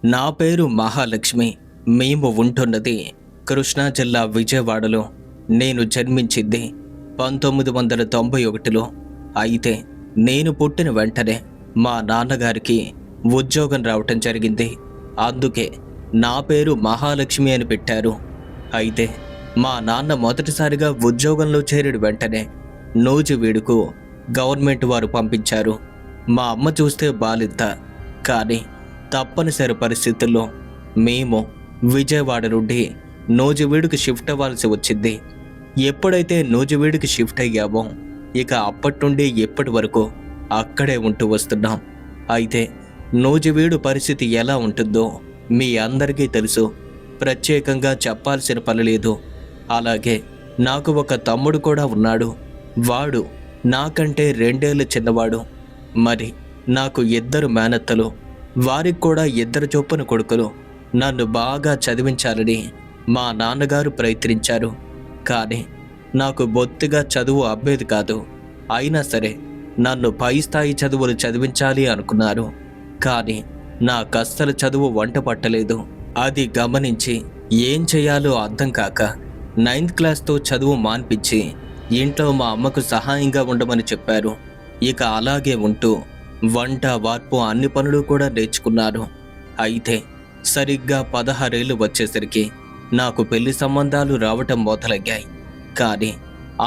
నా పేరు మహాలక్ష్మి. మేము ఉంటున్నది కృష్ణా జిల్లా విజయవాడలో. నేను జన్మించింది 1991లో. అయితే నేను పుట్టిన వెంటనే మా నాన్నగారికి ఉద్యోగం రావటం జరిగింది. అందుకే నా పేరు మహాలక్ష్మి అని పెట్టారు. అయితే మా నాన్న మొదటిసారిగా ఉద్యోగంలో చేరిన వెంటనే నూజివీడుకు గవర్నమెంట్ వారు పంపించారు. మా అమ్మ చూస్తే బాలింత, కానీ తప్పనిసరి పరిస్థితుల్లో మేము విజయవాడ నుండి నూజివీడుకు షిఫ్ట్ అవ్వాల్సి వచ్చింది. ఎప్పుడైతే నూజివీడుకి షిఫ్ట్ అయ్యామో ఇక అప్పటి నుండి ఎప్పటి వరకు అక్కడే ఉంటూ వస్తున్నాం. అయితే నూజివీడు పరిస్థితి ఎలా ఉంటుందో మీ అందరికీ తెలుసు. ప్రత్యేకంగా చెప్పాల్సిన పని లేదు. అలాగే నాకు ఒక తమ్ముడు కూడా ఉన్నాడు. వాడు నాకంటే 2 ఏళ్ళు చిన్నవాడు. మరి నాకు 2 మేనత్తలు, వారికి కూడా 2 చొప్పున కొడుకులు. నన్ను బాగా చదివించాలని మా నాన్నగారు ప్రయత్నించారు. కానీ నాకు బొత్తిగా చదువు అబ్బేది కాదు. అయినా సరే నన్ను పై స్థాయి చదువులు చదివించాలి అనుకున్నారు. కానీ నాకస్సలు చదువు వంట పట్టలేదు. అది గమనించి ఏం చేయాలో అర్థం కాక 9th క్లాస్తో చదువు మాన్పించి ఇంట్లో మా అమ్మకు సహాయంగా ఉండమని చెప్పారు. ఇక అలాగే ఉంటూ వంట వార్పు అన్ని పనులు కూడా నేర్చుకున్నారు. అయితే సరిగ్గా 16 ఏళ్ళు వచ్చేసరికి నాకు పెళ్లి సంబంధాలు రావటం మొదలయ్యాయి. కానీ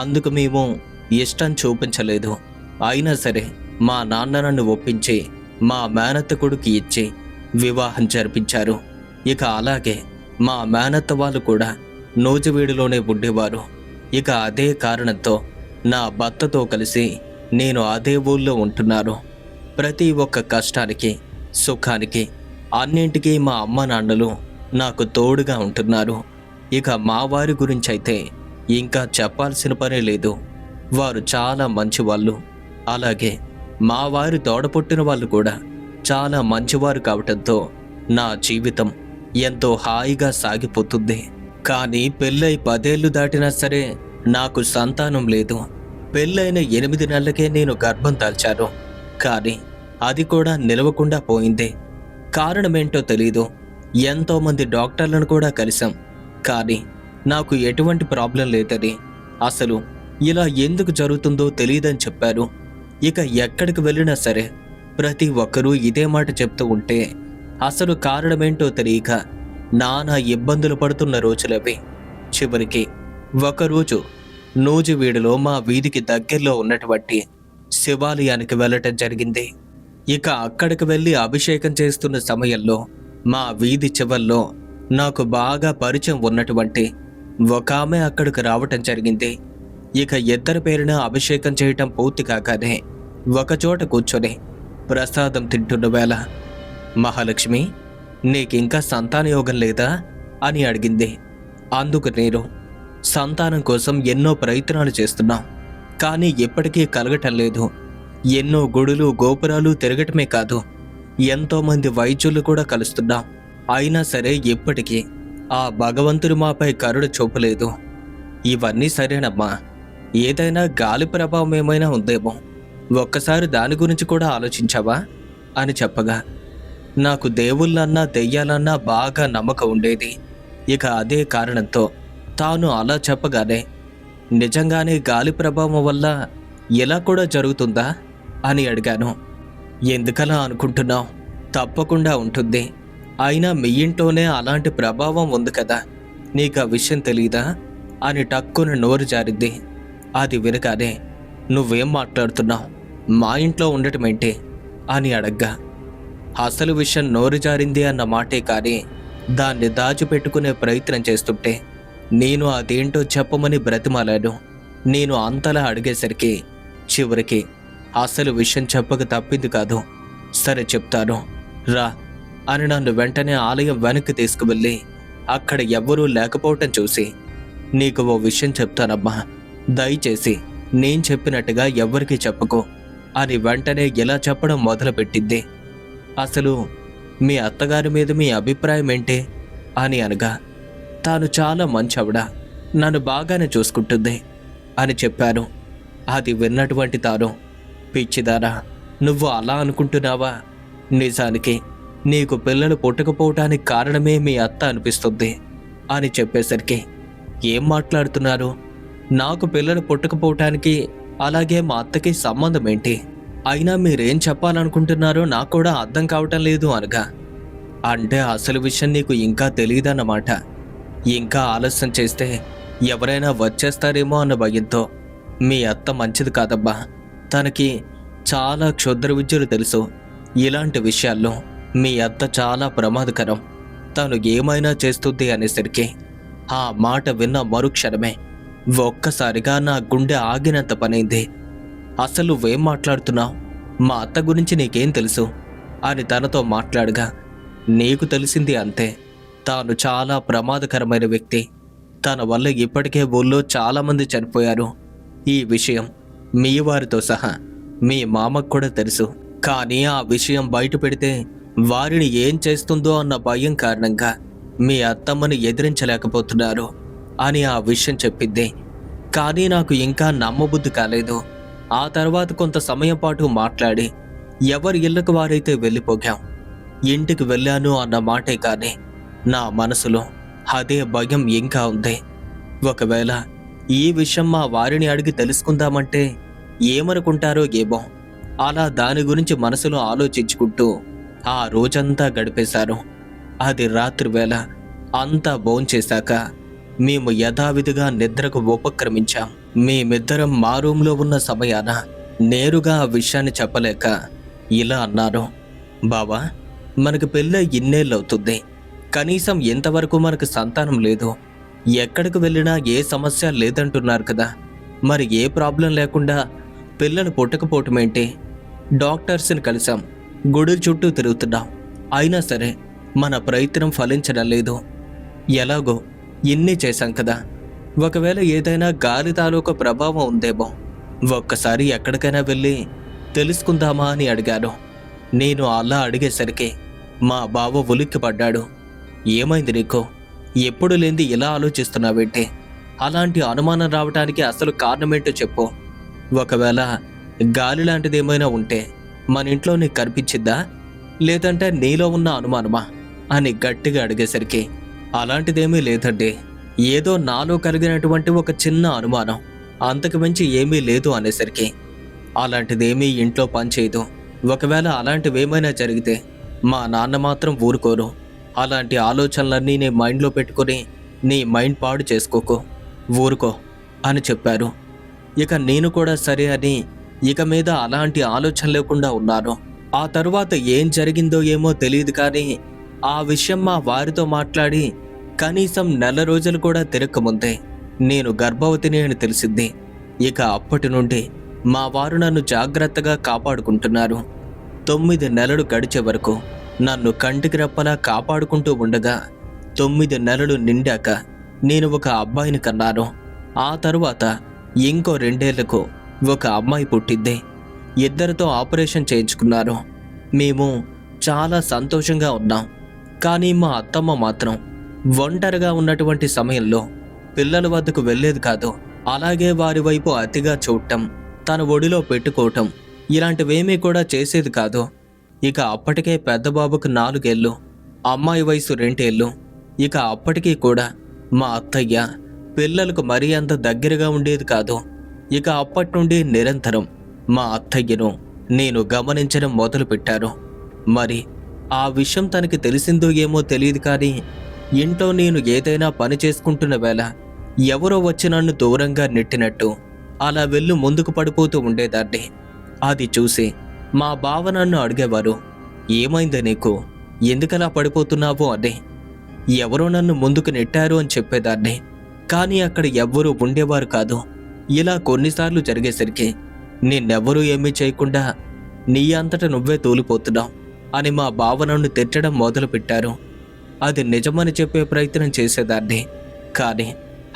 అందుకు మేము ఇష్టం చూపించలేదు. అయినా సరే మా నాన్న నన్ను ఒప్పించి మా మేనత్త కొడుకు ఇచ్చి వివాహం జరిపించారు. ఇక అలాగే మా మేనత్త వాళ్ళు కూడా నూజివీడులోనే ఉండేవారు. ఇక అదే కారణంతో నా భర్తతో కలిసి నేను అదే ఊళ్ళో ఉంటున్నాను. ప్రతి ఒక్క కష్టానికి సుఖానికి అన్నింటికీ మా అమ్మ నాన్నలు నాకు తోడుగా ఉంటున్నారు. ఇక మా వారి గురించి అయితే ఇంకా చెప్పాల్సిన పనే లేదు. వారు చాలా మంచివాళ్ళు. అలాగే మా వారి తోడపుట్టిన వాళ్ళు కూడా చాలా మంచివారు కావటంతో నా జీవితం ఎంతో హాయిగా సాగిపోతుంది. కానీ పెళ్ళై 10 ఏళ్ళు దాటినా సరే నాకు సంతానం లేదు. పెళ్ళైన 8 నెలలకే నేను గర్భం దాల్చాను. కానీ అది కూడా నిలవకుండా పోయింది. కారణమేంటో తెలీదు. ఎంతోమంది డాక్టర్లను కూడా కలిసాం. కానీ నాకు ఎటువంటి ప్రాబ్లం లేదని, అసలు ఇలా ఎందుకు జరుగుతుందో తెలియదని చెప్పారు. ఇక ఎక్కడికి వెళ్ళినా సరే ప్రతి ఒక్కరూ ఇదే మాట చెప్తూ ఉంటే అసలు కారణమేంటో తెలియక నానా ఇబ్బందులు పడుతున్న రోజులవి. చివరికి ఒకరోజు నూజివీడులో మా వీధికి దగ్గరలో ఉన్నటువంటి శివాలయానికి వెళ్ళటం జరిగింది. ఇక అక్కడికి వెళ్ళి అభిషేకం చేస్తున్న సమయంలో మా వీధి చివల్లో నాకు బాగా పరిచయం ఉన్నటువంటి ఒక ఆమె అక్కడికి రావటం జరిగింది. ఇక 2 పేరున అభిషేకం చేయటం పూర్తి కాగానే ఒకచోట కూర్చొని ప్రసాదం తింటున్న వేళ, మహాలక్ష్మి, నీకింకా సంతాన యోగం లేదా అని అడిగింది. అందుకు నేను, సంతానం కోసం ఎన్నో ప్రయత్నాలు చేస్తున్నాం, కానీ ఎప్పటికీ కలగటం లేదు. ఎన్నో గుడులు గోపురాలు తిరగటమే కాదు, ఎంతోమంది వైద్యులు కూడా కలుస్తున్నాం. అయినా సరే ఎప్పటికీ ఆ భగవంతుడు మాపై కరుణ చూపలేదు. ఇవన్నీ సరేనమ్మా, ఏదైనా గాలి ప్రభావం ఏమైనా ఉందేమో, ఒక్కసారి దాని గురించి కూడా ఆలోచించావా అని చెప్పగా, నాకు దేవుళ్ళన్నా దెయ్యాలన్నా బాగా నమ్మకం ఉండేది. ఇక అదే కారణంతో తాను అలా చెప్పగానే, నిజంగానే గాలి ప్రభావం వల్ల ఇలా కూడా జరుగుతుందా అని అడిగాను. ఎందుకలా అనుకుంటున్నావు? తప్పకుండా ఉంటుంది. అయినా మీ ఇంట్లోనే అలాంటి ప్రభావం ఉంది కదా, నీకు ఆ విషయం తెలీదా అని టక్కున నోరు జారింది. అది వినగానే, నువ్వేం మాట్లాడుతున్నావు, మా ఇంట్లో ఉండటమేంటి అని అడగ్గా, అసలు విషయం నోరు జారింది అన్న మాటే కానీ దాన్ని దాచిపెట్టుకునే ప్రయత్నం చేస్తుంటే నేను అదేంటో చెప్పమని బ్రతిమాలాను. నేను అంతలా అడిగేసరికి చివరికి అసలు విషయం చెప్పక తప్పింది కాదు. సరే చెప్తాను రా అని నన్ను వెంటనే ఆలయం వెనక్కి తీసుకువెళ్ళి అక్కడ ఎవ్వరూ లేకపోవటం చూసి, నీకు ఓ విషయం చెప్తానమ్మా, దయచేసి నేను చెప్పినట్టుగా ఎవ్వరికీ చెప్పకు అని వెంటనే ఇలా చెప్పడం మొదలుపెట్టింది. అసలు మీ అత్తగారి మీద మీ అభిప్రాయం ఏంటి అని అనగా, తాను చాలా మంచవిడ, నన్ను బాగానే చూసుకుంటుంది అని చెప్పాను. అది విన్నటువంటి తాను, పిచ్చిదారా, నువ్వు అలా అనుకుంటున్నావా? నిజానికి నీకు పిల్లలు పుట్టకపోవటానికి కారణమే మీ అత్త అనిపిస్తుంది అని చెప్పేసరికి, ఏం మాట్లాడుతున్నారు? నాకు పిల్లలు పుట్టకపోవటానికి అలాగే మా అత్తకి సంబంధం ఏంటి? అయినా మీరేం చెప్పాలనుకుంటున్నారో నాకు కూడా అర్థం కావటం లేదు అనగా, అంటే అసలు విషయం నీకు ఇంకా తెలియదన్నమాట. ఇంకా ఆలస్యం చేస్తే ఎవరైనా వచ్చేస్తారేమో అన్న భయంతో. మీ అత్త మంచిది కాదబ్బా, తనకి చాలా క్షుద్ర విద్యలు తెలుసు. ఇలాంటి విషయాల్లో మీ అత్త చాలా ప్రమాదకరం, తను ఏమైనా చేస్తుంది అనేసరికి ఆ మాట విన్న మరుక్షణమే ఒక్కసారిగా నా గుండె ఆగినంత పనైంది. అసలు నువ్వేం మాట్లాడుతున్నావు? మా అత్త గురించి నీకేం తెలుసు అని తనతో మాట్లాడగా, నీకు తెలిసింది అంతే, తాను చాలా ప్రమాదకరమైన వ్యక్తి. తన వల్ల ఇప్పటికే ఊళ్ళో చాలామంది చనిపోయారు. ఈ విషయం మీ వారితో సహా మీ మామకు కూడా తెలుసు. కానీ ఆ విషయం బయట పెడితే వారిని ఏం చేస్తుందో అన్న భయం కారణంగా మీ అత్తమ్మని ఎదిరించలేకపోతున్నారు అని ఆ విషయం చెప్పింది. కానీ నాకు ఇంకా నమ్మబుద్ధి కాలేదు. ఆ తర్వాత కొంత సమయం పాటు మాట్లాడి ఎవరి ఇళ్లకు వారైతే వెళ్ళిపోయాం. ఇంటికి వెళ్ళాను అన్న మాటే కానీ నా మనసులో అదే భయం ఇంకా ఉంది. ఒకవేళ ఈ విషయం మా వారిని అడిగి తెలుసుకుందామంటే ఏమనుకుంటారో ఏమో, అలా దాని గురించి మనసులో ఆలోచించుకుంటూ ఆ రోజంతా గడిపేశారు. అది రాత్రి వేళ అంతా భోంచేశాక మేము యథావిధిగా నిద్రకు ఉపక్రమించాం. మేమిద్దరం మా రూంలో ఉన్న సమయాన నేరుగా ఆ విషయాన్ని చెప్పలేక ఇలా అన్నారు, బావా, మనకు పెళ్ళై ఇన్నేళ్ళవుతుంది, కనీసం ఇంతవరకు మనకు సంతానం లేదు. ఎక్కడికి వెళ్ళినా ఏ సమస్య లేదంటున్నారు కదా, మరి ఏ ప్రాబ్లం లేకుండా పిల్లలు పుట్టకపోవటమేంటి? డాక్టర్స్ని కలిసాం, గుడి చుట్టూ తిరుగుతున్నాం, అయినా సరే మన ప్రయత్నం ఫలించడం లేదు. ఎలాగో ఇన్ని చేశాం కదా, ఒకవేళ ఏదైనా గాలి తాలూకు ప్రభావం ఉందేమో, ఒక్కసారి ఎక్కడికైనా వెళ్ళి తెలుసుకుందామా అని అడిగాను. నేను అలా అడిగేసరికి మా బావ ఉలిక్కిపడ్డాడు. ఏమైంది నీకు? ఎప్పుడు లేంది ఇలా ఆలోచిస్తున్నావేంటి? అలాంటి అనుమానం రావడానికి అసలు కారణమేంటో చెప్పు. ఒకవేళ గాలి లాంటిది ఏమైనా ఉంటే మన ఇంట్లో నీకు కనిపించిద్దా, లేదంటే నీలో ఉన్న అనుమానమా అని గట్టిగా అడిగేసరికి, అలాంటిదేమీ లేదండి, ఏదో నాలో కలిగినటువంటి ఒక చిన్న అనుమానం, అంతకు మించి ఏమీ లేదు అనేసరికి, అలాంటిదేమీ ఇంట్లో పనిచేయదు. ఒకవేళ అలాంటివేమైనా జరిగితే మా నాన్న మాత్రం ఊరుకోరు. అలాంటి ఆలోచనలన్నీ నీ మైండ్లో పెట్టుకుని నీ మైండ్ పాడు చేసుకోకు, ఊరుకో అని చెప్పారు. ఇక నేను కూడా సరే అని ఇక మీద అలాంటి ఆలోచన లేకుండా ఉన్నాను. ఆ తరువాత ఏం జరిగిందో ఏమో తెలియదు, కానీ ఆ విషయం మా వారితో మాట్లాడి కనీసం నెల రోజులు కూడా తిరగకముందే నేను గర్భవతిని అని తెలిసింది. ఇక అప్పటి నుండి మా వారు నన్ను జాగ్రత్తగా కాపాడుకుంటున్నారు. 9 నెలలు గడిచే వరకు నన్ను కంటికి రెప్పలా కాపాడుకుంటూ ఉండగా 9 నెలలు నిండాక నేను ఒక అబ్బాయిని కన్నాను. ఆ తరువాత ఇంకో 2 ఏళ్లకు ఒక అమ్మాయి పుట్టింది. ఇద్దరితో ఆపరేషన్ చేయించుకున్నారు. మేము చాలా సంతోషంగా ఉన్నాం. కానీ మా అత్తమ్మ మాత్రం ఒంటరిగా ఉన్నటువంటి సమయంలో పిల్లల వద్దకు వెళ్ళేది కాదు. అలాగే వారి వైపు అతిగా చూడటం, తన ఒడిలో పెట్టుకోవటం ఇలాంటివేమీ కూడా చేసేది కాదు. ఇక అప్పటికే పెద్ద బాబుకు 4 ఏళ్ళు, అమ్మాయి వయసు 2 ఏళ్ళు. ఇక అప్పటికీ కూడా మా అత్తయ్య పిల్లలకు మరీ అంత దగ్గరగా ఉండేది కాదు. ఇక అప్పటి నుండి నిరంతరం మా అత్తయ్యను నేను గమనించడం మొదలుపెట్టారు. మరి ఆ విషయం తనకి తెలిసిందో ఏమో తెలియదు, కానీ ఇంట్లో నేను ఏదైనా పని చేసుకుంటున్న వేళ ఎవరో వచ్చి నన్ను దూరంగా నెట్టినట్టు అలా వెళ్ళి ముందుకు పడిపోతూ ఉండేదాన్ని. అది చూసి మా బావ నన్ను అడిగేవారు, ఏమైంది నీకు, ఎందుకలా పడిపోతున్నావు అని. ఎవరో నన్ను ముందుకు నెట్టారు అని చెప్పేదాన్ని, కానీ అక్కడ ఎవ్వరూ ఉండేవారు కాదు. ఇలా కొన్నిసార్లు జరిగేసరికి నిన్నెవ్వరూ ఏమీ చేయకుండా నీ అంతటా నువ్వే తూలిపోతున్నావు అని మా బావ నన్ను తిట్టడం మొదలుపెట్టారు. అది నిజమని చెప్పే ప్రయత్నం చేసేదాన్ని, కానీ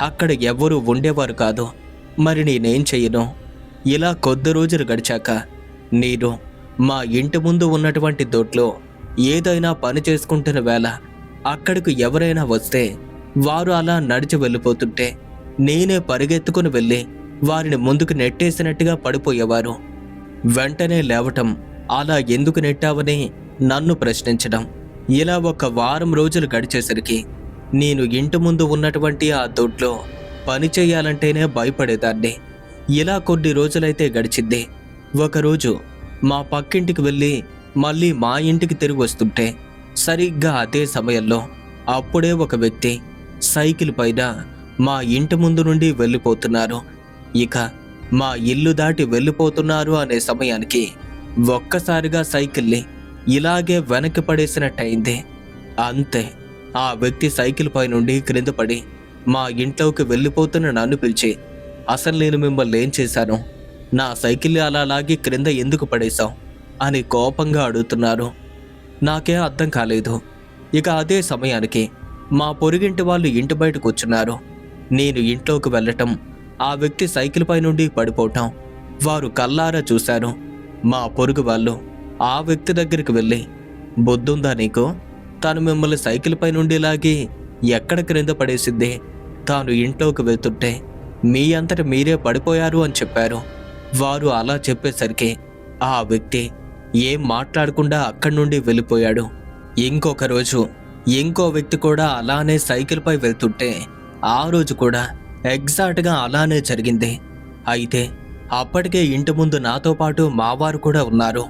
అక్కడ ఎవ్వరూ ఉండేవారు కాదు. మరి నేనేం చెయ్యను? ఇలా కొద్ది రోజులు గడిచాక నేను మా ఇంటి ముందు ఉన్నటువంటి దొడ్లో ఏదైనా పని చేసుకుంటున్న వేళ అక్కడికి ఎవరైనా వస్తే వారు అలా నడిచి వెళ్ళిపోతుంటే నేనే పరిగెత్తుకుని వెళ్ళి వారిని ముందుకు నెట్టేసినట్టుగా పడిపోయేవారు. వెంటనే లేవటం, అలా ఎందుకు నెట్టావని నన్ను ప్రశ్నించడం, ఇలా ఒక వారం రోజులు గడిచేసరికి నేను ఇంటి ముందు ఉన్నటువంటి ఆ దొడ్లో పని చేయాలంటేనే భయపడేదాన్ని. ఇలా కొన్ని రోజులైతే గడిచింది. ఒకరోజు మా పక్కింటికి వెళ్ళి మళ్ళీ మా ఇంటికి తిరిగి వస్తుంటే సరిగ్గా అదే సమయంలో అప్పుడే ఒక వ్యక్తి సైకిల్ పైన మా ఇంటి ముందు నుండి వెళ్ళిపోతున్నారు. ఇక మా ఇల్లు దాటి వెళ్ళిపోతున్నారు అనే సమయానికి ఒక్కసారిగా సైకిల్ని ఇలాగే వెనక్కి పడేసినట్టయింది. అంతే, ఆ వ్యక్తి సైకిల్ పై నుండి క్రింద పడి మా ఇంట్లోకి వెళ్ళిపోతున్న నన్ను పిలిచి, అసలు నేను మిమ్మల్ని ఏం చేశాను, నా సైకిల్ అలా లాగి క్రింద ఎందుకు పడేశావు అని కోపంగా అడుగుతున్నారు. నాకేం అర్థం కాలేదు. ఇక అదే సమయానికి మా పొరుగింటి వాళ్ళు ఇంటి బయటకు వచ్చున్నారు. నేను ఇంట్లోకి వెళ్ళటం, ఆ వ్యక్తి సైకిల్ పై నుండి పడిపోవటం వారు కల్లారా చూశారు. మా పొరుగు వాళ్ళు ఆ వ్యక్తి దగ్గరికి వెళ్ళి, బుద్ధుందా నీకు, తాను మిమ్మల్ని సైకిల్ పై నుండి లాగి ఎక్కడ క్రింద పడేసిద్ది, తాను ఇంట్లోకి వెళ్తుంటే మీ అంతట మీరే పడిపోయారు అని చెప్పారు. వారు అలా చెప్పేసరికి ఆ వ్యక్తి ఏం మాట్లాడకుండా అక్కడి నుండి వెళ్ళిపోయాడు. ఇంకొక రోజు ఇంకో వ్యక్తి కూడా అలానే సైకిల్ పై వెళ్తుంటే ఆ రోజు కూడా ఎగ్జాక్ట్గా అలానే జరిగింది. అయితే అప్పటికే ఇంటి ముందు నాతో పాటు మావారు కూడా ఉన్నారు.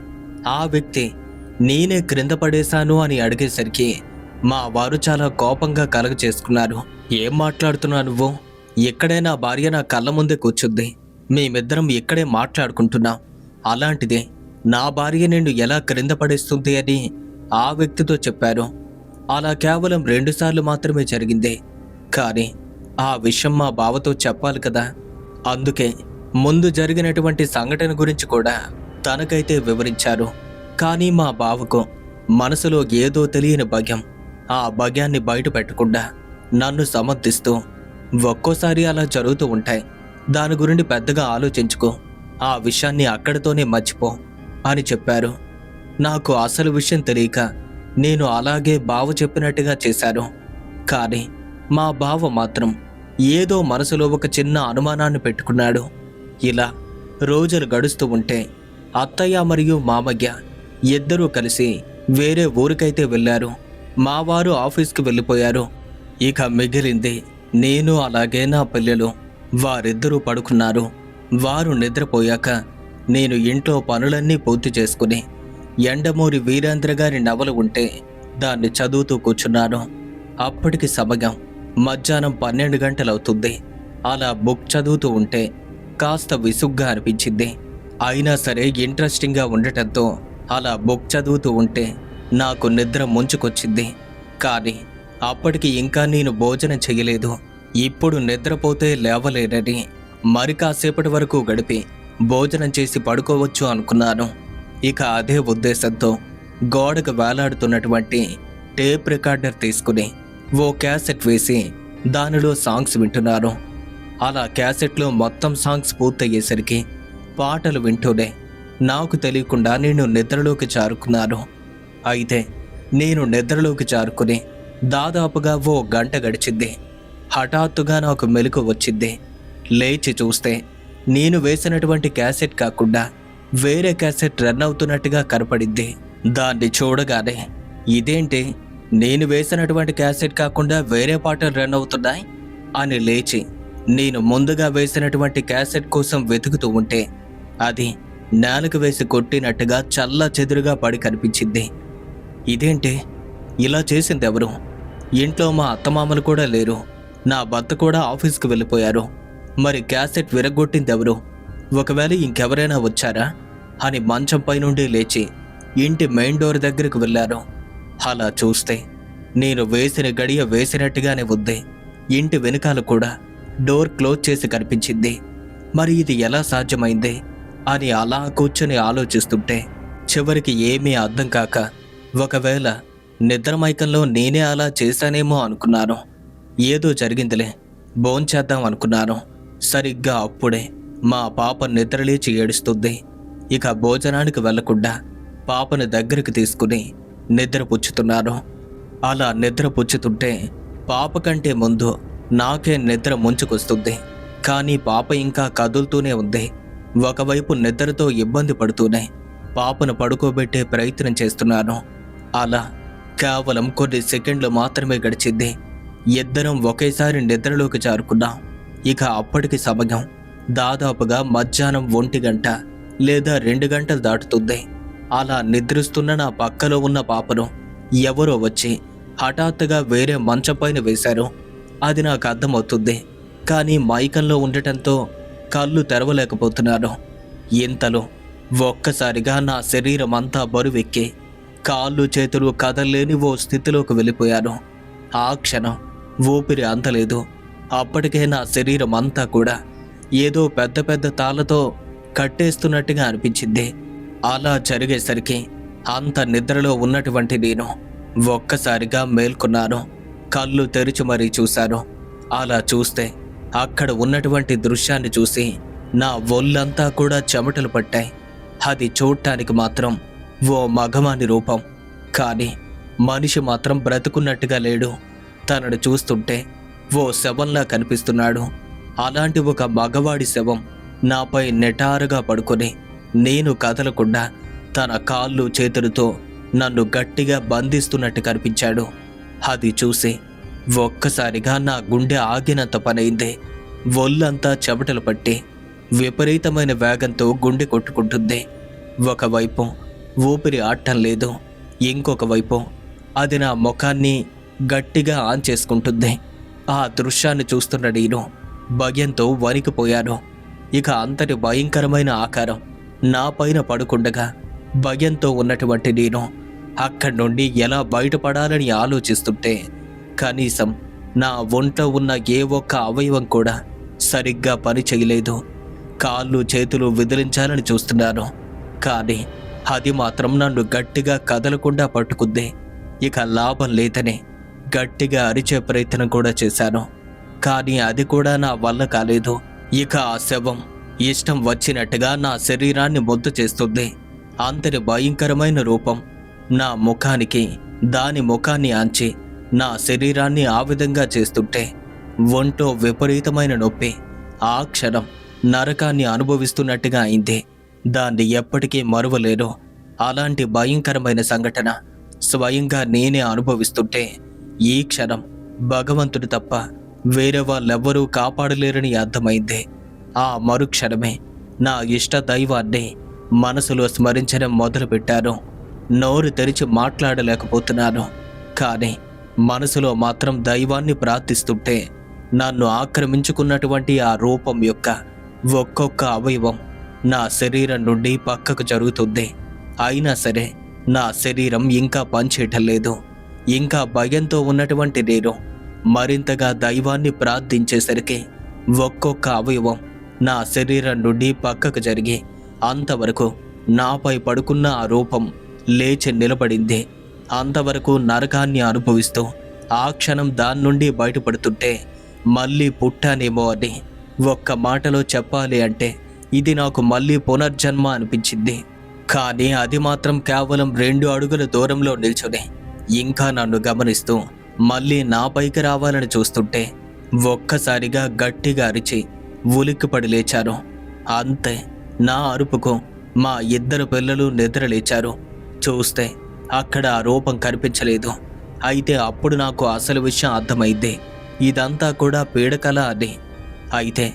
ఆ వ్యక్తి నేనే క్రింద పడేశాను అని అడిగేసరికి మా వారు చాలా కోపంగా కలగ చేసుకున్నారు. ఏం మాట్లాడుతున్నావు నువ్వు, ఇక్కడే నా భార్య నా కళ్ళ ముందే కూర్చుంది, మేమిద్దరం ఇక్కడే మాట్లాడుకుంటున్నాం, అలాంటిదే నా భార్య నిన్ను ఎలా క్రింద పడేస్తుంది అని ఆ వ్యక్తితో చెప్పారు. అలా కేవలం 2 సార్లు మాత్రమే జరిగింది. కానీ ఆ విషయం మా బావతో చెప్పాలి కదా, అందుకే ముందు జరిగినటువంటి సంఘటన గురించి కూడా తనకైతే వివరించారు. కానీ మా బావకు మనసులో ఏదో తెలియని భయం, ఆ భయాన్ని బయట పెట్టకుండా నన్ను సమర్థిస్తూ, ఒక్కోసారి అలా జరుగుతూ ఉంటాయి, దాని గురించి పెద్దగా ఆలోచించుకో, ఆ విషయాన్ని అక్కడితోనే మర్చిపో అని చెప్పారు. నాకు అసలు విషయం తెలియక నేను అలాగే బావ చెప్పినట్టుగా చేశాను. కానీ మా బావ మాత్రం ఏదో మనసులో ఒక చిన్న అనుమానాన్ని పెట్టుకున్నాడు. ఇలా రోజులు గడుస్తూ ఉంటే అత్తయ్య మరియు మామయ్య ఇద్దరూ కలిసి వేరే ఊరికైతే వెళ్ళారు. మా వారు ఆఫీస్కి వెళ్ళిపోయారు. ఇక మిగిలింది నేను, అలాగే నా పిల్లలు. వారిద్దరూ పడుకున్నారు. వారు నిద్రపోయాక నేను ఇంట్లో పనులన్నీ పూర్తి చేసుకుని ఎండమూరి వీరేంద్ర గారి నవల ఉంటే దాన్ని చదువుతూ కూర్చున్నాను. అప్పటికి సమయం మధ్యాహ్నం 12 గంటలవుతుంది. అలా బుక్ చదువుతూ ఉంటే కాస్త విసుగ్గా అనిపించింది. అయినా సరే ఇంట్రెస్టింగ్గా ఉండటంతో అలా బుక్ చదువుతూ ఉంటే నాకు నిద్ర ముంచుకొచ్చింది. కానీ అప్పటికి ఇంకా నేను భోజనం చేయలేదు. ఇప్పుడు నిద్రపోతే లేవలేనని మరి కాసేపటి వరకు గడిపి భోజనం చేసి పడుకోవచ్చు అనుకున్నాను. ఇక అదే ఉద్దేశంతో గోడకు వేలాడుతున్నటువంటి టేప్ రికార్డర్ తీసుకుని ఓ క్యాసెట్ వేసి దానిలో సాంగ్స్ వింటున్నాను. అలా క్యాసెట్లో మొత్తం సాంగ్స్ పూర్తయ్యేసరికి పాటలు వింటూనే నాకు తెలియకుండా నేను నిద్రలోకి జారుకున్నాను. అయితే నేను నిద్రలోకి జారుకుని దాదాపుగా ఓ గంట గడిచింది. హఠాత్తుగా నాకు మెలకు వచ్చింది. లేచి చూస్తే నేను వేసినటువంటి క్యాసెట్ కాకుండా వేరే క్యాసెట్ రన్ అవుతున్నట్టుగా కనపడింది. దాన్ని చూడగానే ఇదేంటి, నేను వేసినటువంటి క్యాసెట్ కాకుండా వేరే పాటలు రన్ అవుతున్నాయి అని లేచి నేను ముందుగా వేసినటువంటి క్యాసెట్ కోసం వెతుకుతూ ఉంటే అది నేలకు వేసి కొట్టినట్టుగా చల్లా చెదురుగా పడి కనిపించింది. ఇదేంటి, ఇలా చేసింది ఎవరు? ఇంట్లో మా అత్తమామలు కూడా లేరు, నా భర్త కూడా ఆఫీస్కి వెళ్ళిపోయారు. మరి క్యాసెట్ విరగొట్టింది ఎవరు? ఒకవేళ ఇంకెవరైనా వచ్చారా అని మంచంపై నుండి లేచి ఇంటి మెయిన్ డోర్ దగ్గరకు వెళ్ళాను. అలా చూస్తే నేను వేసిన గడియ వేసినట్టుగానే ఉంది. ఇంటి వెనుకాల కూడా డోర్ క్లోజ్ చేసి కనిపించింది. మరి ఇది ఎలా సాధ్యమైంది అని అలా కూర్చొని ఆలోచిస్తుంటే చివరికి ఏమీ అర్థం కాక ఒకవేళ నిద్రమైకంలో నేనే అలా చేశానేమో అనుకున్నాను. ఏదో జరిగిందిలే, భోంచేద్దాం అనుకున్నాను. సరిగ్గా అప్పుడే మా పాప నిద్రలేచి ఏడుస్తుంది. ఇక భోజనానికి వెళ్లకుండా పాపను దగ్గరికి తీసుకుని నిద్రపుచ్చుతున్నాను. అలా నిద్రపుచ్చుతుంటే పాప కంటే ముందు నాకే నిద్ర ముంచుకొస్తుంది. కానీ పాప ఇంకా కదులుతూనే ఉంది. ఒకవైపు నిద్రతో ఇబ్బంది పడుతూనే పాపను పడుకోబెట్టే ప్రయత్నం చేస్తున్నాను. అలా కేవలం కొన్ని సెకండ్లు మాత్రమే గడిచింది. ఇద్దరం ఒకేసారి నిద్రలోకి జారుకున్నాం. ఇక అప్పటికి సమయం దాదాపుగా మధ్యాహ్నం 1 గంట లేదా 2 గంటలు దాటుతుంది. అలా నిద్రిస్తున్న నా పక్కలో ఉన్న పాపను ఎవరో వచ్చి హఠాత్తుగా వేరే మంచం పైన వేశారు. అది నాకు అర్థమవుతుంది, కానీ మైకంలో ఉండటంతో కళ్ళు తెరవలేకపోతున్నాను. ఇంతలో ఒక్కసారిగా నా శరీరం అంతా బరువెక్కి కాళ్ళు చేతులు కదలలేని ఓ స్థితిలోకి వెళ్ళిపోయాను. ఆ క్షణం ఊపిరి అందలేదు. అప్పటికే నా శరీరం అంతా కూడా ఏదో పెద్ద పెద్ద తాళ్ళతో కట్టేస్తున్నట్టుగా అనిపించింది. అలా జరిగేసరికి అంత నిద్రలో ఉన్నటువంటి నేను ఒక్కసారిగా మేల్కొన్నాను. కళ్ళు తెరిచి మరీ చూశాను. అలా చూస్తే అక్కడ ఉన్నటువంటి దృశ్యాన్ని చూసి నా ఒళ్ళంతా కూడా చెమటలు పట్టాయి. అది చూడటానికి మాత్రం ఓ మగవాని రూపం, కానీ మనిషి మాత్రం బ్రతుకున్నట్టుగా లేడు. తనను చూస్తుంటే ఓ శవంలా కనిపిస్తున్నాడు. అలాంటి ఒక మగవాడి శవం నాపై నిటారుగా పడుకొని నేను కదలకుండా తన కాళ్ళు చేతులతో నన్ను గట్టిగా బంధిస్తున్నట్టు కనిపించాడు. అది చూసి ఒక్కసారిగా నా గుండె ఆగినంత పనైంది. ఒళ్ళంతా చెమటలు పట్టి విపరీతమైన వేగంతో గుండె కొట్టుకుంటుంది. ఒకవైపు ఊపిరి ఆడటం లేదు, ఇంకొక వైపు అది నా ముఖాన్ని గట్టిగా ఆన్ చేసుకుంటుంది. ఆ దృశ్యాన్ని చూస్తున్న నేను భయంతో వణికిపోయాను. ఇక అంతటి భయంకరమైన ఆకారం నా పైన పడుకుండగా భయంతో ఉన్నటువంటి నేను అక్కడి నుండి ఎలా బయటపడాలని ఆలోచిస్తుంటే కనీసం నా ఒంట్లో ఉన్న ఏ ఒక్క అవయవం కూడా సరిగ్గా పని చేయలేదు. కాళ్ళు చేతులు విదిలించాలని చూస్తున్నాను, కానీ అది మాత్రం నన్ను గట్టిగా కదలకుండా పట్టుకుంది. ఇక లాభం లేదని గట్టిగా అరిచే ప్రయత్నం కూడా చేశాను, కానీ అది కూడా నా వల్ల కాలేదు. ఇక ఆ శవం ఇష్టం వచ్చినట్టుగా నా శరీరాన్ని మొద్దు చేస్తుంది. అంతటి భయంకరమైన రూపం నా ముఖానికి దాని ముఖాన్ని ఆంచి నా శరీరాన్ని ఆ విధంగా చేస్తుంటే ఒంట్లో విపరీతమైన నొప్పి. ఆ క్షణం నరకాన్ని అనుభవిస్తున్నట్టుగా అయింది. దాన్ని ఎప్పటికీ మరువలేను. అలాంటి భయంకరమైన సంఘటన స్వయంగా నేనే అనుభవిస్తుంటే ఈ క్షణం భగవంతుడు తప్ప వేరే వాళ్ళెవ్వరూ కాపాడలేరని అర్థమైంది. ఆ మరుక్షణమే నా ఇష్ట దైవాన్ని మనసులో స్మరించడం మొదలుపెట్టాను. నోరు తెరిచి మాట్లాడలేకపోతున్నాను, కానీ మనసులో మాత్రం దైవాన్ని ప్రార్థిస్తుంటే నన్ను ఆక్రమించుకున్నటువంటి ఆ రూపం యొక్క ఒక్కొక్క అవయవం నా శరీరం నుండి పక్కకు జరుగుతుంది. అయినా సరే నా శరీరం ఇంకా పనిచేయటం లేదు. ఇంకా భయంతో ఉన్నటువంటి నేను మరింతగా దైవాన్ని ప్రార్థించేసరికి ఒక్కొక్క అవయవం నా శరీరం నుండి పక్కకు జరిగి అంతవరకు నాపై పడుకున్న ఆ రూపం లేచి నిలబడింది. అంతవరకు నరకాన్ని అనుభవిస్తూ ఆ క్షణం దాని నుండి బయటపడుతుంటే మళ్ళీ పుట్టానేమో అని ఒక్క మాటలో చెప్పాలి అంటే ఇది నాకు మళ్ళీ పునర్జన్మ అనిపించింది. కానీ అది మాత్రం కేవలం 2 అడుగుల దూరంలో నిల్చుని ఇంకా నన్ను గమనిస్తూ మళ్ళీ నా పైకి రావాలని చూస్తుంటే ఒక్కసారిగా గట్టిగా అరిచి ఉలిక్కిపడి లేచాను. అంతే, నా అరుపుకు మా 2 పిల్లలు నిద్రలేచారు. చూస్తే అక్కడ ఆ రూపం కనిపించలేదు. అయితే అప్పుడు నాకు అసలు విషయం అర్థమైంది. ఇదంతా కూడా పీడకల అని. అయితే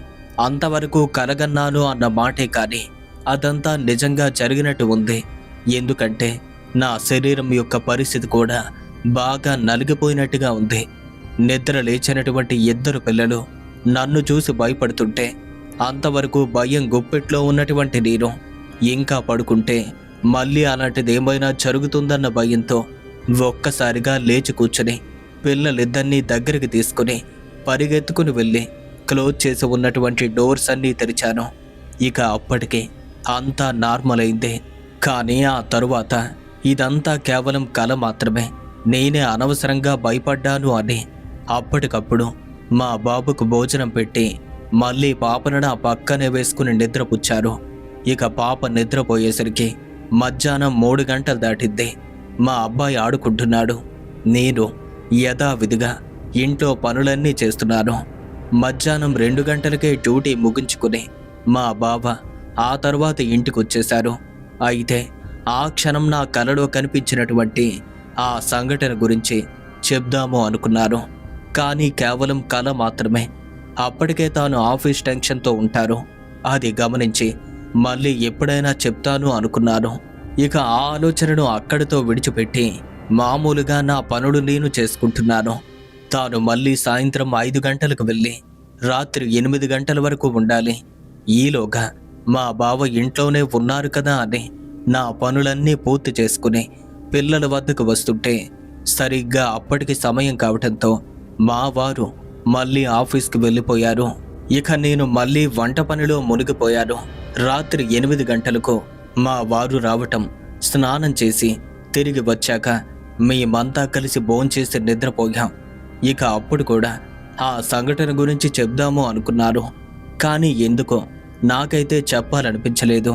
అంతవరకు కలగన్నాను అన్న మాటే కానీ అదంతా నిజంగా జరిగినట్టు ఉంది. ఎందుకంటే నా శరీరం యొక్క పరిస్థితి కూడా బాగా నలిగిపోయినట్టుగా ఉంది. నిద్ర లేచినటువంటి 2 పిల్లలు నన్ను చూసి భయపడుతుంటే అంతవరకు భయం గుప్పెట్లో ఉన్నటువంటి నేను ఇంకా పడుకుంటే మళ్ళీ అలాంటిదేమైనా జరుగుతుందన్న భయంతో ఒక్కసారిగా లేచి కూర్చుని పిల్లలిద్దరినీ దగ్గరికి తీసుకుని పరిగెత్తుకుని వెళ్ళి క్లోజ్ చేసి ఉన్నటువంటి డోర్స్ అన్నీ తెరిచాను. ఇక అప్పటికే అంతా నార్మల్ అయింది. కానీ ఆ తరువాత ఇదంతా కేవలం కల మాత్రమే, నేనే అనవసరంగా భయపడ్డాను అని అప్పటికప్పుడు మా బాబుకు భోజనం పెట్టి మళ్ళీ పాపను నా పక్కనే వేసుకుని నిద్రపుచ్చారు. ఇక పాప నిద్రపోయేసరికి మధ్యాహ్నం 3 గంటలు దాటిద్ది. మా అబ్బాయి ఆడుకుంటున్నాడు. నేను యథావిధిగా ఇంట్లో పనులన్నీ చేస్తున్నాను. మధ్యాహ్నం 2 గంటలకే డ్యూటీ ముగించుకుని మా బావ ఆ తర్వాత ఇంటికి వచ్చేశారు. అయితే ఆ క్షణం నా కలలో కనిపించినటువంటి ఆ సంఘటన గురించి చెప్దాము అనుకున్నారు. కానీ కేవలం కల మాత్రమే. అప్పటికే తాను ఆఫీస్ టెన్షన్తో ఉంటారు. అది గమనించి మళ్ళీ ఎప్పుడైనా చెప్తాను అనుకున్నాను. ఇక ఆ ఆలోచనను అక్కడితో విడిచిపెట్టి మామూలుగా నా పనులు నేను చేసుకుంటున్నాను. తాను మళ్ళీ సాయంత్రం 5 గంటలకు వెళ్ళి రాత్రి 8 గంటల వరకు ఉండాలి. ఈలోగా మా బావ ఇంట్లోనే ఉన్నారు కదా అని నా పనులన్నీ పూర్తి చేసుకుని పిల్లల వద్దకు వస్తుంటే సరిగ్గా అప్పటికి సమయం కావటంతో మా వారు మళ్ళీ ఆఫీస్కి వెళ్ళిపోయారు. ఇక నేను మళ్ళీ వంట పనిలో మునిగిపోయాను. రాత్రి 8 గంటలకు మా వారు రావటం, స్నానం చేసి తిరిగి వచ్చాక మేమంతా కలిసి భోంచేసి నిద్రపోయాం. ఇక అప్పుడు కూడా ఆ సంఘటన గురించి చెప్దాము అనుకున్నారు. కానీ ఎందుకో నాకైతే చెప్పాలనిపించలేదు.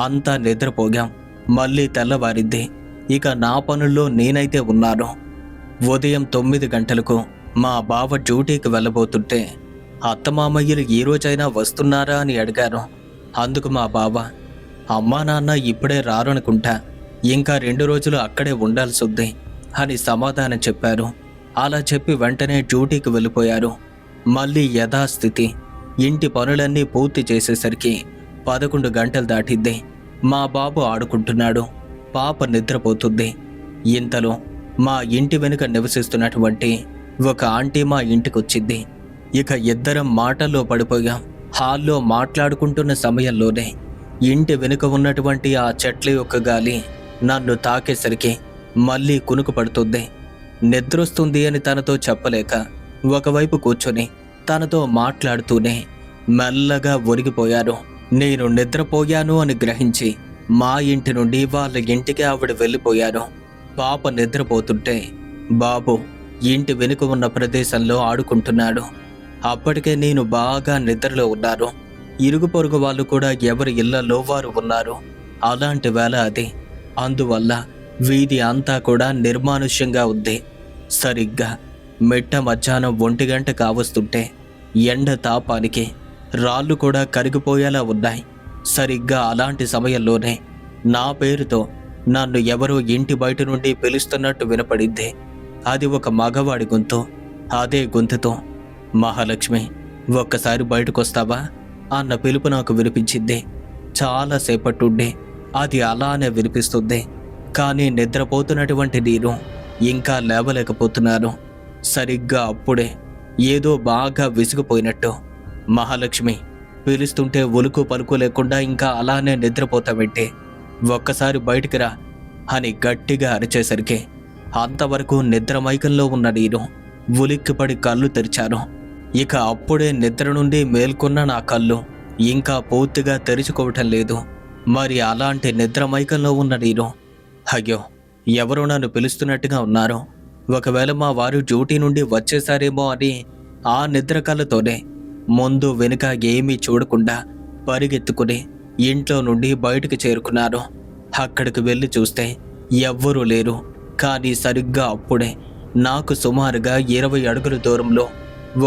అంతా నిద్రపోయాం. మళ్ళీ తెల్లవారింది. ఇక నా పనుల్లో నేనైతే ఉన్నాను. ఉదయం 9 గంటలకు మా బావ డ్యూటీకి వెళ్ళబోతుంటే అత్తమామయ్యలు ఈ రోజైనా వస్తున్నారా అని అడిగారు. అందుకు మా బావ, అమ్మా నాన్న ఇప్పుడే రారనుకుంటా, ఇంకా 2 రోజులు అక్కడే ఉండాల్సి ఉంది అని సమాధానం చెప్పారు. అలా చెప్పి వెంటనే డ్యూటీకి వెళ్ళిపోయారు. మళ్ళీ యథాస్థితి ఇంటి పనులన్నీ పూర్తి చేసేసరికి 11 గంటలు దాటింది. మా బాబు ఆడుకుంటున్నాడు, పాప నిద్రపోతుంది. ఇంతలో మా ఇంటి వెనుక నివసిస్తున్నటువంటి ఒక ఆంటీ మా ఇంటికొచ్చింది. ఇక ఇద్దరం మాటల్లో పడిపోయాం. హాల్లో మాట్లాడుకుంటున్న సమయంలోనే ఇంటి వెనుక ఉన్నటువంటి ఆ చెట్ల యొక్క గాలి నన్ను తాకేసరికి మళ్ళీ కునుకు పడుతుంది. నిద్రొస్తుంది అని తనతో చెప్పలేక ఒకవైపు కూర్చొని తనతో మాట్లాడుతూనే మెల్లగా ఒరిగిపోయారు. నేను నిద్రపోయాను అని గ్రహించి మా ఇంటి నుండి వాళ్ళ ఇంటికి ఆవిడ వెళ్ళిపోయారు. పాప నిద్రపోతుంటే బాబు ఇంటి వెనుక ఉన్న ప్రదేశంలో ఆడుకుంటున్నాడు. అప్పటికే నేను బాగా నిద్రలో ఉన్నాను. ఇరుగు పొరుగు వాళ్ళు కూడా ఎవరి ఇళ్లలో వారు ఉన్నారు. అలాంటి వేళ అది. అందువల్ల వీధి అంతా కూడా నిర్మానుష్యంగా ఉంది. సరిగ్గా మిట్ట మధ్యాహ్నం 1 గంట కావస్తుంటే ఎండ తాపానికి రాళ్ళు కూడా కరిగిపోయేలా ఉన్నాయి. సరిగ్గా అలాంటి సమయంలోనే నా పేరుతో నన్ను ఎవరో ఇంటి బయట నుండి పిలుస్తున్నట్టు వినపడింది. అది ఒక మగవాడి గొంతు. అదే గొంతుతో, మహాలక్ష్మి ఒక్కసారి బయటకొస్తావా అన్న పిలుపు నాకు వినిపించింది. చాలాసేపట్టుండి అది అలానే వినిపిస్తుంది. కానీ నిద్రపోతున్నటువంటి నేను ఇంకా లేవలేకపోతున్నాను. సరిగ్గా అప్పుడే ఏదో బాగా విసిగిపోయినట్టు, మహాలక్ష్మి పిలుస్తుంటే ఉలుకు పలుకు లేకుండా ఇంకా అలానే నిద్రపోతావేంటి, ఒక్కసారి బయటికి రా అని గట్టిగా అరిచేసరికి అంతవరకు నిద్రమైకంలో ఉన్న నేను ఉలిక్కిపడి కళ్ళు తెరిచాను. ఇక అప్పుడే నిద్ర నుండి మేల్కొన్న నా కళ్ళు ఇంకా పూర్తిగా తెరుచుకోవటం లేదు. మరి అలాంటి నిద్రమైకంలో ఉన్న నేను, అయ్యో ఎవరో నన్ను పిలుస్తున్నట్టుగా ఉన్నారు, ఒకవేళ మా వారు డ్యూటీ నుండి వచ్చేసారేమో అని ఆ నిద్ర కళ్ళతోనే ముందు వెనుక ఏమీ చూడకుండా పరిగెత్తుకుని ఇంట్లో నుండి బయటికి చేరుకున్నాను. అక్కడికి వెళ్ళి చూస్తే ఎవ్వరూ లేరు. కానీ సరిగ్గా అప్పుడే నాకు సుమారుగా 20 అడుగుల దూరంలో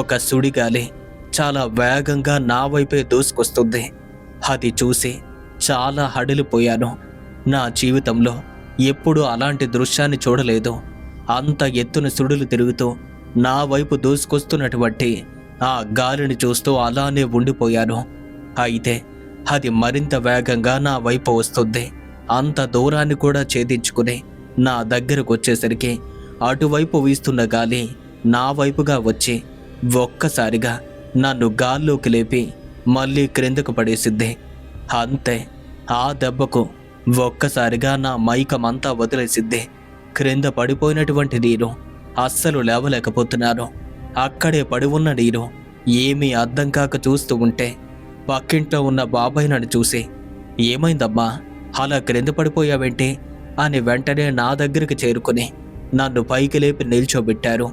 ఒక సుడిగాలి చాలా వేగంగా నా వైపే దూసుకొస్తుంది. అది చూసి చాలా హడిలిపోయాను. నా జీవితంలో ఎప్పుడూ అలాంటి దృశ్యాన్ని చూడలేదు. అంత ఎత్తున సుడులు తిరుగుతూ నా వైపు దూసుకొస్తున్నటువంటి ఆ గాలిని చూస్తూ అలానే ఉండిపోయాను. అయితే అది మరింత వేగంగా నా వైపు వస్తుంది. అంత దూరాన్ని కూడా ఛేదించుకుని నా దగ్గరకు వచ్చేసరికి అటువైపు వీస్తున్న గాలి నా వైపుగా వచ్చి ఒక్కసారిగా నన్ను గాల్లోకి లేపి మళ్ళీ క్రిందకు పడేసిద్ది. అంతే, ఆ దెబ్బకు ఒక్కసారిగా నా మైకమంతా వదిలేసిద్ది. క్రింద పడిపోయినటువంటి నేను అస్సలు లేవలేకపోతున్నాను. అక్కడే పడి ఉన్న నేను ఏమీ అర్థం కాక చూస్తూ ఉంటే పక్కింట్లో ఉన్న బాబాయ్ నన్ను చూసి, ఏమైందమ్మా అలా క్రింద పడిపోయావేంటి అని వెంటనే నా దగ్గరికి చేరుకుని నన్ను పైకి లేపి నిల్చోబెట్టారు.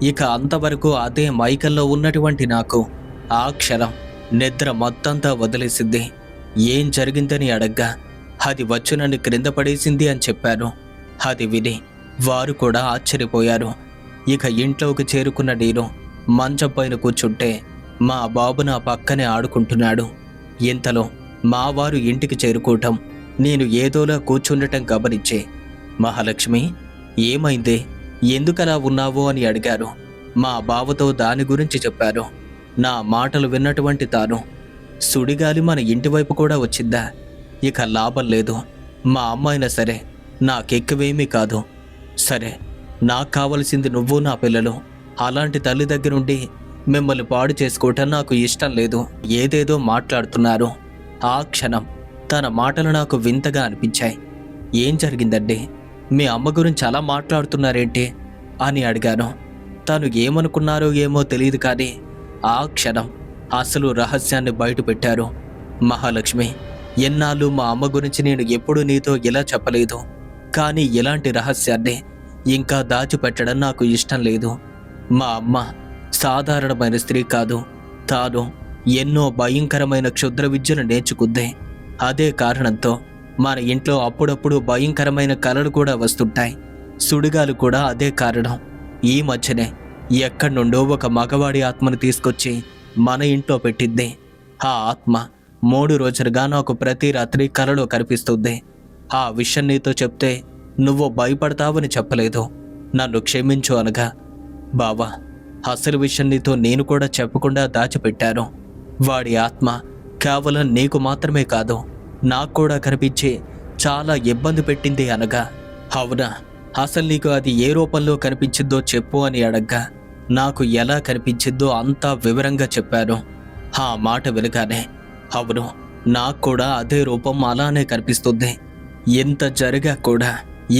ఇక అంతవరకు అదే మైకంలో ఉన్నటువంటి నాకు ఆ క్షణం నిద్ర మొత్తంతా వదిలేసింది. ఏం జరిగిందని అడగ్గా అది వచ్చి నన్ను క్రింద పడేసింది అని చెప్పాను. అది విని వారు కూడా ఆశ్చర్యపోయారు. ఇక ఇంట్లోకి చేరుకున్న నేను మంచం పైన కూర్చుంటే మా బాబు నా పక్కనే ఆడుకుంటున్నాడు. ఇంతలో మా వారు ఇంటికి చేరుకోవటం, నేను ఏదోలా కూర్చుండటం గమనించి, మహాలక్ష్మి ఏమైంది, ఎందుకలా ఉన్నావు అని అడిగారు. మా బావతో దాని గురించి చెప్పారు. నా మాటలు విన్నటువంటి తాను, సుడిగాలి మన ఇంటి వైపు కూడా వచ్చిందా, ఇక లాభం లేదు, మా అమ్మాయినా సరే నాకెక్కువేమీ కాదు, సరే నాకు కావలసింది నువ్వు నా పిల్లలు, అలాంటి తల్లి దగ్గరుండి మిమ్మల్ని పాడు చేసుకోవటం నాకు ఇష్టం లేదు, ఏదేదో మాట్లాడుతున్నారు. ఆ క్షణం తన మాటలు నాకు వింతగా అనిపించాయి. ఏం జరిగిందండి, మీ అమ్మ గురించి అలా మాట్లాడుతున్నారేంటి అని అడిగాను. తను ఏమనుకున్నారో ఏమో తెలియదు, కానీ ఆ క్షణం అసలు రహస్యాన్ని బయట పెట్టారు. మహాలక్ష్మి, ఎన్నాళ్ళు మా అమ్మ గురించి నేను ఎప్పుడూ నీతో ఇలా చెప్పలేదు, కానీ ఇలాంటి రహస్యాన్ని ఇంకా దాచిపెట్టడం నాకు ఇష్టం లేదు. మా అమ్మ సాధారణమైన స్త్రీ కాదు, తాను ఎన్నో భయంకరమైన క్షుద్ర విద్యను నేర్చుకుంది. అదే కారణంతో మన ఇంట్లో అప్పుడప్పుడు భయంకరమైన కలలు కూడా వస్తుంటాయి. సుడిగాలు కూడా అదే కారణం. ఈ మధ్యనే ఎక్కడి నుండో ఒక మగవాడి ఆత్మను తీసుకొచ్చి మన ఇంట్లో పెట్టింది. ఆ ఆత్మ 3 రోజులుగా నాకు ప్రతి రాత్రి కలలో కనిపిస్తుంది. ఆ విషయం నీతో చెప్తే నువ్వు భయపడతావని చెప్పలేదు, నన్ను క్షమించు అనగా, బావా, అసలు విషయం నీతో నేను కూడా చెప్పకుండా దాచిపెట్టాను. వాడి ఆత్మ కేవలం నీకు మాత్రమే కాదు, నాకు కూడా కనిపించి చాలా ఇబ్బంది పెట్టింది అనగా, అవునా, అసలు నీకు అది ఏ రూపంలో కనిపించిందో చెప్పు అని అడగ్గా, నాకు ఎలా కనిపించిందో అంతా వివరంగా చెప్పాను. ఆ మాట వినగానే, అవును, నాకు కూడా అదే రూపం అలానే కనిపిస్తుంది. ఎంత జరిగా కూడా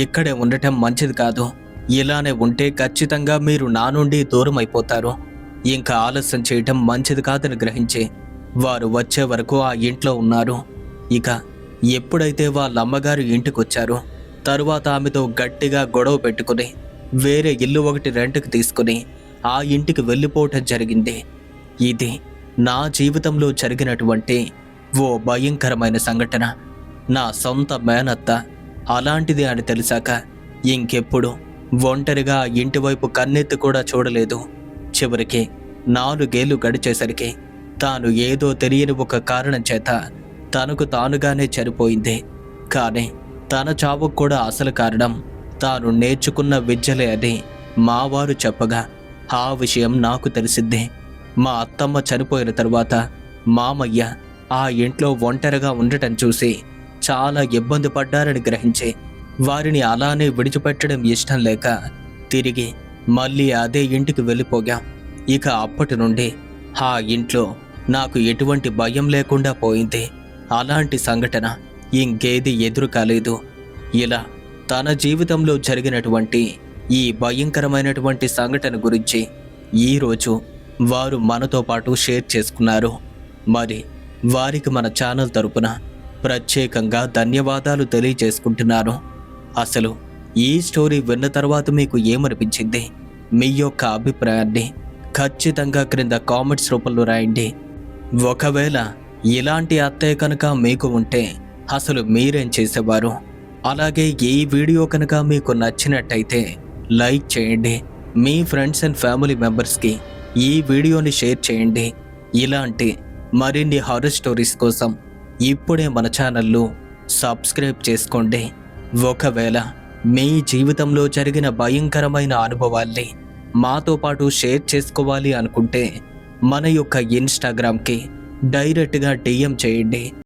ఇక్కడే ఉండటం మంచిది కాదు, ఇలానే ఉంటే ఖచ్చితంగా మీరు నా నుండి దూరం అయిపోతారు. ఇంకా ఆలస్యం చేయటం మంచిది కాదని గ్రహించి వారు వచ్చే వరకు ఆ ఇంట్లో ఉన్నారు. ఇక ఎప్పుడైతే వాళ్ళ అమ్మగారు ఇంటికొచ్చారో తరువాత ఆమెతో గట్టిగా గొడవ పెట్టుకుని వేరే ఇల్లు ఒకటి రెంట్కి తీసుకుని ఆ ఇంటికి వెళ్ళిపోవటం జరిగింది. ఇది నా జీవితంలో జరిగినటువంటి ఓ భయంకరమైన సంఘటన. నా సొంత మేనత్త అలాంటిది అని తెలిసాక ఇంకెప్పుడు ఒంటరిగా ఆ ఇంటి వైపు కన్నెత్తి కూడా చూడలేదు. చివరికి 4 ఏళ్లు గడిచేసరికి తాను ఏదో తెలియని ఒక కారణం చేత తనకు తానుగానే చనిపోయింది. కానీ తన చావుకు కూడా అసలు కారణం తాను నేర్చుకున్న విద్యలే అని మావారు చెప్పగా ఆ విషయం నాకు తెలిసిందే. మా అత్తమ్మ చనిపోయిన తరువాత మామయ్య ఆ ఇంట్లో ఒంటరిగా ఉండటం చూసి చాలా ఇబ్బంది పడ్డారని గ్రహించి వారిని అలానే విడిచిపెట్టడం ఇష్టం లేక తిరిగి మళ్ళీ అదే ఇంటికి వెళ్ళిపోయాం. ఇక అప్పటి నుండి ఆ ఇంట్లో నాకు ఎటువంటి భయం లేకుండా పోయింది. అలాంటి సంఘటన ఇంకేది ఎదురు కాలేదు. ఇలా తన జీవితంలో జరిగినటువంటి ఈ భయంకరమైనటువంటి సంఘటన గురించి ఈరోజు వారు మనతో పాటు షేర్ చేసుకున్నారు. మరి వారికి మన ఛానల్ తరపున ప్రత్యేకంగా ధన్యవాదాలు తెలియజేసుకుంటున్నాను. అసలు ఈ స్టోరీ విన్న తర్వాత మీకు ఏమనిపించింది? మీ యొక్క అభిప్రాయాన్ని ఖచ్చితంగా క్రింద కామెంట్స్ రూపంలో రాయండి. ఒకవేళ ఇలాంటి అత్తయ్య కనుక మీకు ఉంటే అసలు మీరేం చేసేవారు? అలాగే ఈ వీడియో కనుక మీకు నచ్చినట్టయితే లైక్ చేయండి. మీ ఫ్రెండ్స్ అండ్ ఫ్యామిలీ మెంబర్స్కి ఈ వీడియోని షేర్ చేయండి. ఇలాంటి మరిన్ని హారర్ స్టోరీస్ కోసం ఇప్పుడే మన ఛానల్ను సబ్స్క్రైబ్ చేసుకోండి. ఒకవేళ మీ జీవితంలో జరిగిన భయంకరమైన అనుభవాల్ని మాతో పాటు షేర్ చేసుకోవాలి అనుకుంటే మన యొక్క ఇన్స్టాగ్రామ్కి డైరెక్ట్గా DM చేయండి.